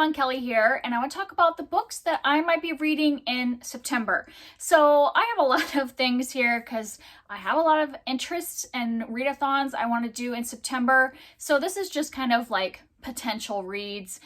everyone, Kelly here, and I want to talk about the books that I might be reading in September. So I have a lot of things here because I have a lot of interests and readathons I want to do in September. So this is just kind of like potential reads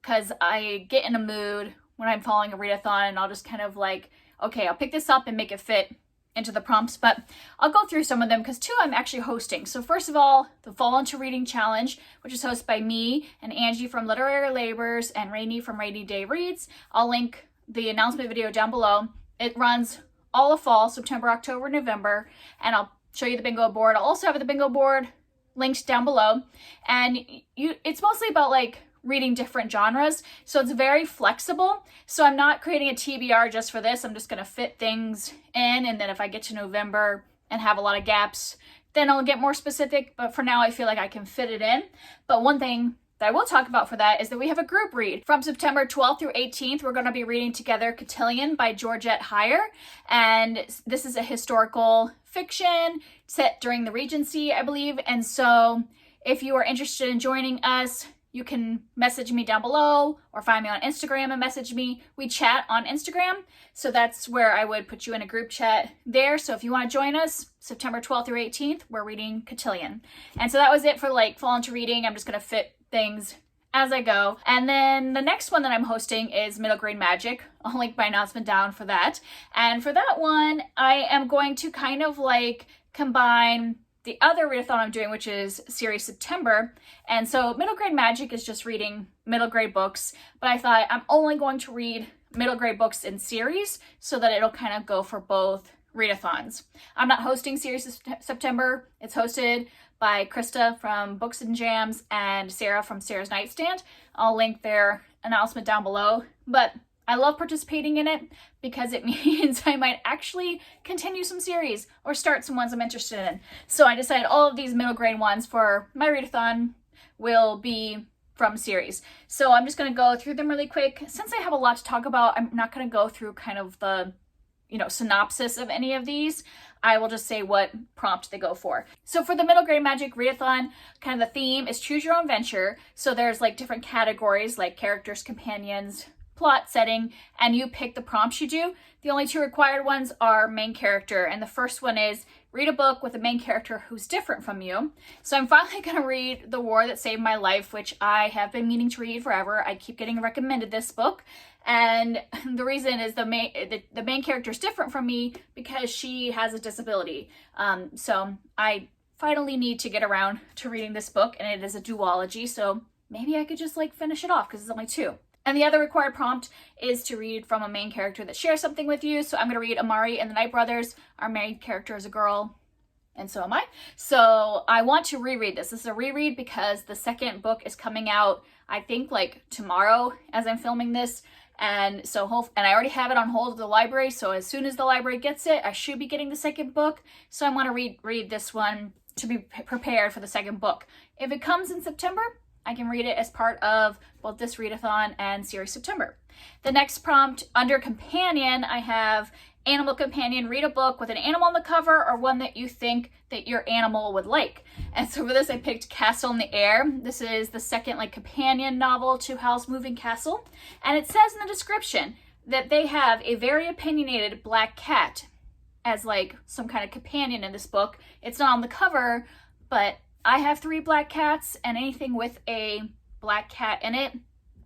because I get in a mood when I'm following a readathon and I'll just kind of like, okay, I'll pick this up and make it fit into the prompts, but I'll go through some of them because two I'm actually hosting. So first of all, the Fall Into Reading Challenge, which is hosted by me and Angie from Literary Labors and Rainy from Rainy Day Reads. I'll link the announcement video down below. It runs all of fall, September, October, November, and I'll show you the bingo board. I'll also have the bingo board linked down below, and it's mostly about like reading different genres, so it's very flexible. So I'm not creating a TBR just for this. I'm just going to fit things in, and then if I get to November and have a lot of gaps, then I'll get more specific, but for now I feel like I can fit it in. But one thing that I will talk about for that is that we have a group read. From September 12th through 18th, we're going to be reading together Cotillion by Georgette Heyer, and this is a historical fiction set during the Regency, I believe. And so if you are interested in joining us, you can message me down below or find me on Instagram and message me. We chat on Instagram, so that's where I would put you in a group chat there. So if you want to join us, September 12th through 18th, we're reading Cotillion. And so that was it for like Fall Into Reading. I'm just going to fit things as I go. And then the next one that I'm hosting is Middle Grade Magic. I'll link my announcement down for that. And for that one, I am going to kind of like combine the other readathon I'm doing, which is Series September. And so Middle Grade Magic is just reading middle grade books, but I thought I'm only going to read middle grade books in series so that it'll kind of go for both readathons. I'm not hosting Series September. It's hosted by Krista from Books and Jams and Sarah from Sarah's Nightstand. I'll link their announcement down below, but I love participating in it because it means I might actually continue some series or start some ones I'm interested in. So I decided all of these middle grade ones for my readathon will be from series. So I'm just going to go through them really quick. Since I have a lot to talk about, I'm not going to go through kind of the, synopsis of any of these. I will just say what prompt they go for. So for the Middle Grade Magic readathon, kind of the theme is choose your own venture. So there's like different categories like characters, companions, plot, setting, and you pick the prompts you do. The only two required ones are main character, and the first one is read a book with a main character who's different from you. So I'm finally going to read The War That Saved My Life, which I have been meaning to read forever. I keep getting recommended this book, and the reason is the main character is different from me because she has a disability. So I finally need to get around to reading this book, and it is a duology, so maybe I could just like finish it off because it's only two. And the other required prompt is to read from a main character that shares something with you. So I'm going to read Amari and the Night Brothers. Our main character is a girl, and so am I. So I want to reread this. This is a reread because the second book is coming out, I think, like tomorrow as I'm filming this. And so I already have it on hold at the library. So as soon as the library gets it, I should be getting the second book. So I want to read this one to be prepared for the second book. If it comes in September, I can read it as part of both this readathon and Series September. The next prompt under Companion, I have Animal Companion. Read a book with an animal on the cover or one that you think that your animal would like. And so for this, I picked Castle in the Air. This is the second companion novel to Howl's Moving Castle. And it says in the description that they have a very opinionated black cat as like some kind of companion in this book. It's not on the cover, but I have 3 black cats, and anything with a black cat in it,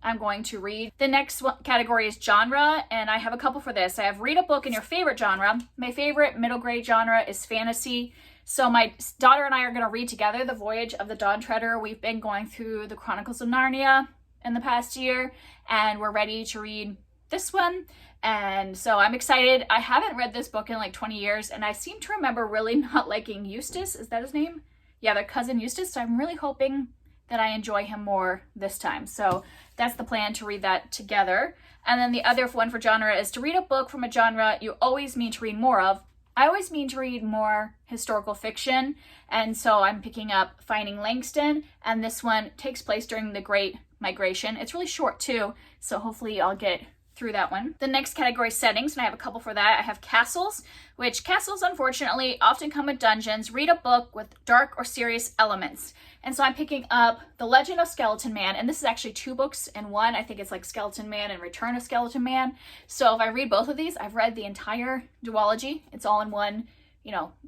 I'm going to read. The next category is genre, and I have a couple for this. I have read a book in your favorite genre. My favorite middle grade genre is fantasy. So my daughter and I are going to read together The Voyage of the Dawn Treader. We've been going through the Chronicles of Narnia in the past year, and we're ready to read this one. And so I'm excited. I haven't read this book in like 20 years, and I seem to remember really not liking Eustace. Is that his name? Yeah, their cousin Eustace. So I'm really hoping that I enjoy him more this time. So that's the plan, to read that together. And then the other one for genre is to read a book from a genre you always mean to read more of. I always mean to read more historical fiction. And so I'm picking up Finding Langston. And this one takes place during the Great Migration. It's really short too. So hopefully I'll get through that one. The next category is settings, and I have a couple for that. I have castles, which castles unfortunately often come with dungeons. Read a book with dark or serious elements. And so I'm picking up The Legend of Skeleton Man, and this is actually 2 books in one. I think it's like Skeleton Man and Return of Skeleton Man. So if I read both of these, I've read the entire duology. It's all in one,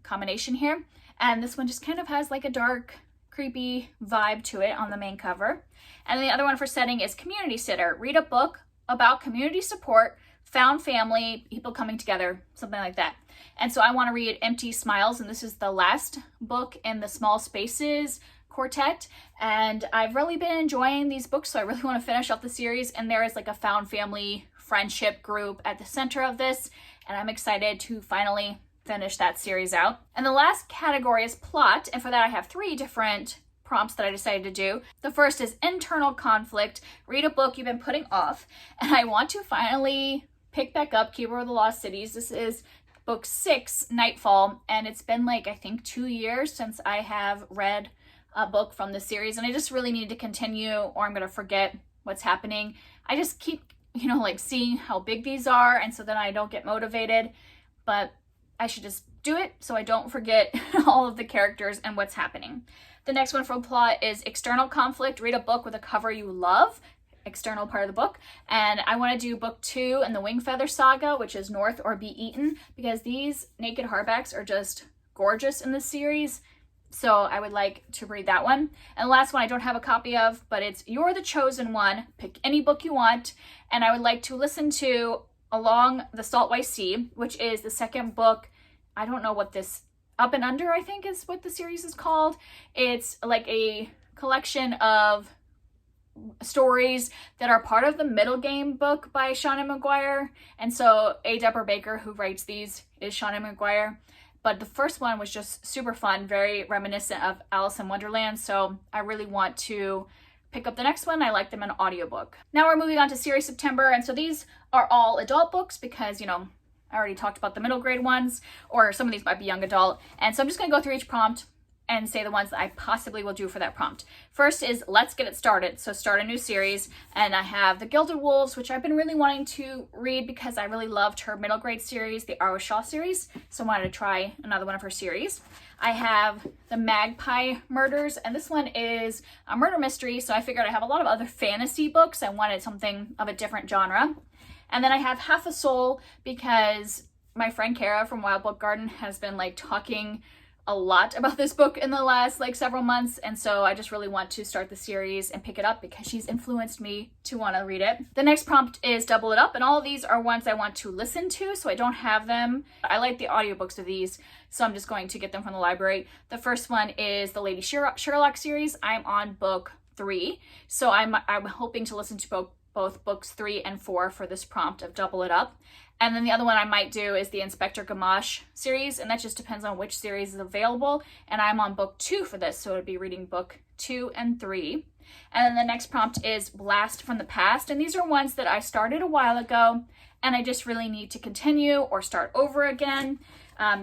combination here. And this one just kind of has like a dark, creepy vibe to it on the main cover. And the other one for setting is Community Sitter. Read a book about community support, found family, people coming together, something like that. And so I want to read Empty Smiles, and this is the last book in the Small Spaces quartet, and I've really been enjoying these books, so I really want to finish up the series. And there is like a found family friendship group at the center of this, and I'm excited to finally finish that series out. And the last category is plot, and for that I have 3 different prompts that I decided to do. The first is internal conflict. Read a book you've been putting off, and I want to finally pick back up Keeper of the Lost Cities. This is book 6, Nightfall, and it's been like I think 2 years since I have read a book from the series, and I just really need to continue or I'm gonna forget what's happening. I just keep seeing how big these are, and so then I don't get motivated, but I should just do it so I don't forget all of the characters and what's happening. The next one for plot is external conflict. Read a book with a cover you love, external part of the book. And I want to do book 2 in the Wingfeather Saga, which is North or Be Eaten, because these naked hardbacks are just gorgeous in this series. So I would like to read that one. And the last one I don't have a copy of, but it's You're the Chosen One. Pick any book you want. And I would like to listen to Along the Saltway Sea, which is the second book. I don't know what this, Up and Under, I think is what the series is called. It's like a collection of stories that are part of the Middle Game book by Shauna Maguire. And so A. Deborah Baker, who writes these, is Shauna Maguire. But the first one was just super fun, very reminiscent of Alice in Wonderland. So I really want to pick up the next one. I like them in audiobook. Now we're moving on to Series September. And so these are all adult books because, I already talked about the middle grade ones, or some of these might be young adult. And so I'm just going to go through each prompt and say the ones that I possibly will do for that prompt. First is Let's Get It Started. So start a new series. And I have The Gilded Wolves, which I've been really wanting to read because I really loved her middle grade series, the Arwa Shaw series. So I wanted to try another one of her series. I have The Magpie Murders, and this one is a murder mystery. So I figured I have a lot of other fantasy books. I wanted something of a different genre. And then I have Half a Soul because my friend Kara from Wild Book Garden has been talking a lot about this book in the last several months, and so I just really want to start the series and pick it up because she's influenced me to want to read it. The next prompt is Double It Up, and all of these are ones I want to listen to, so I don't have them. I like the audiobooks of these, so I'm just going to get them from the library. The first one is the Lady Sherlock series. I'm on book 3, so I'm hoping to listen to both books 3 and 4 for this prompt of Double It Up. And then the other one I might do is the Inspector Gamache series, and that just depends on which series is available. And I'm on book 2 for this, so it would be reading book 2 and 3. And then the next prompt is Blast from the Past, and these are ones that I started a while ago, and I just really need to continue or start over again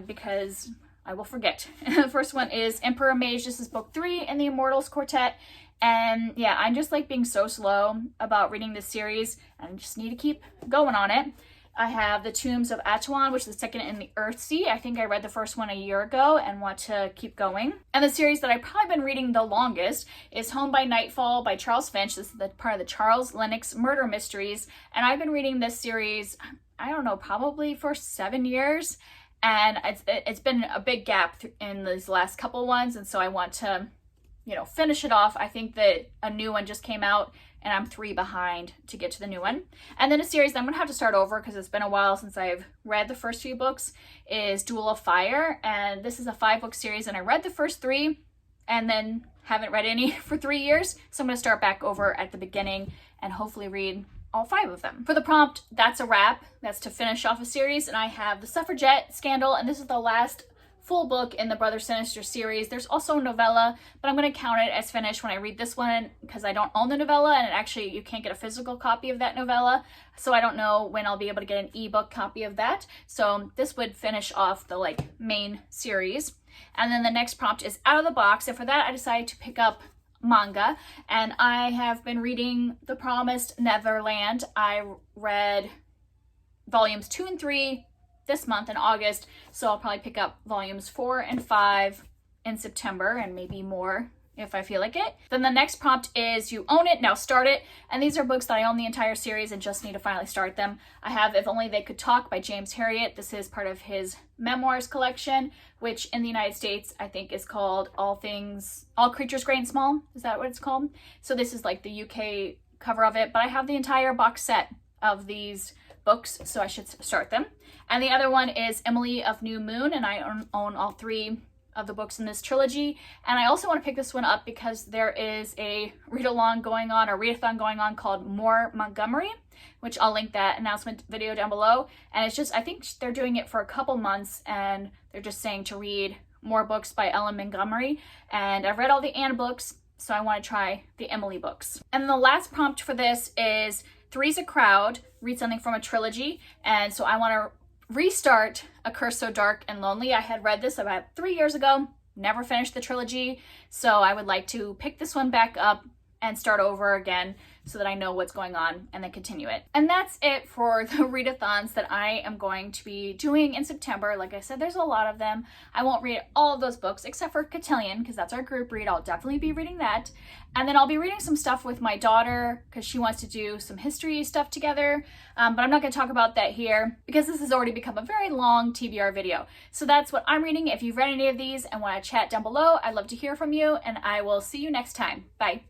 because I will forget. The first one is Emperor Mage. This is book 3 in the Immortals Quartet. And yeah, I'm just being so slow about reading this series, and I just need to keep going on it. I have The Tombs of Atuan, which is the second in the Earthsea. I think I read the first one a year ago and want to keep going. And the series that I've probably been reading the longest is Home by Nightfall by Charles Finch. This is the part of the Charles Lennox Murder Mysteries. And I've been reading this series, I don't know, probably for 7 years. And it's been a big gap in these last couple ones. And so I want to, finish it off. I think that a new one just came out and I'm 3 behind to get to the new one. And then a series that I'm going to have to start over because it's been a while since I've read the first few books is Duel of Fire. And this is a 5-book series, and I read the first 3 and then haven't read any for 3 years. So I'm going to start back over at the beginning and hopefully read all 5 of them. For the prompt, that's a wrap. That's to finish off a series. And I have The Suffragette Scandal, and this is the last full book in the Brother Sinister series. There's also a novella, but I'm going to count it as finished when I read this one because I don't own the novella, and you can't get a physical copy of that novella, so I don't know when I'll be able to get an ebook copy of that. So this would finish off the main series. And then the next prompt is Out of the Box, and for that I decided to pick up manga, and I have been reading The Promised Neverland. I read volumes 2 and 3 this month in August, so I'll probably pick up volumes 4 and 5 in September, and maybe more if I feel like it. Then the next prompt is you own it, now start it. And these are books that I own the entire series and just need to finally start them. I have If Only They Could Talk by James Herriot. This is part of his memoirs collection, which in the United States I think is called All Creatures Great and Small. Is that what it's called? So this is like the UK cover of it, but I have the entire box set of these books, so I should start them. And the other one is Emily of New Moon, and I own all 3 of the books in this trilogy. And I also want to pick this one up because there is a read-along going on, or readathon going on, called More Montgomery, which I'll link that announcement video down below. And it's just, I think they're doing it for a couple months, and they're just saying to read more books by Ellen Montgomery. And I've read all the Anne books, so I want to try the Emily books. And the last prompt for this is Three's a Crowd, read something from a trilogy. And so I want to restart A Curse So Dark and Lonely. I had read this about 3 years ago, never finished the trilogy, so I would like to pick this one back up and start over again so that I know what's going on and then continue it. And that's it for the readathons that I am going to be doing in September. Like I said, there's a lot of them. I won't read all of those books except for Cotillion, because that's our group read. I'll definitely be reading that. And then I'll be reading some stuff with my daughter because she wants to do some history stuff together. But I'm not going to talk about that here because this has already become a very long TBR video. So that's what I'm reading. If you've read any of these and want to chat down below, I'd love to hear from you, and I will see you next time. Bye.